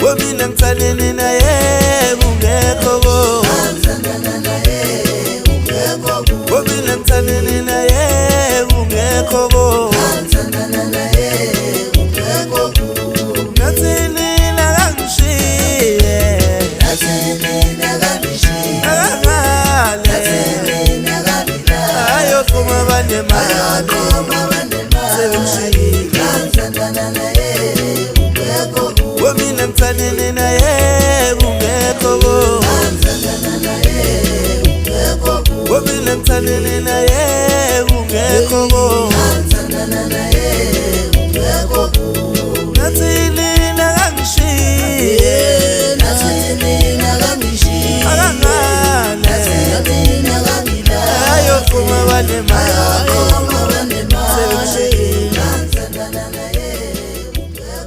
Womina ngithandene naye ungekho ko. Womina ngithandene naye ungekho ko. Womina ngithandene naye ungekho ko. Womina ngithandene naye ungekho ko.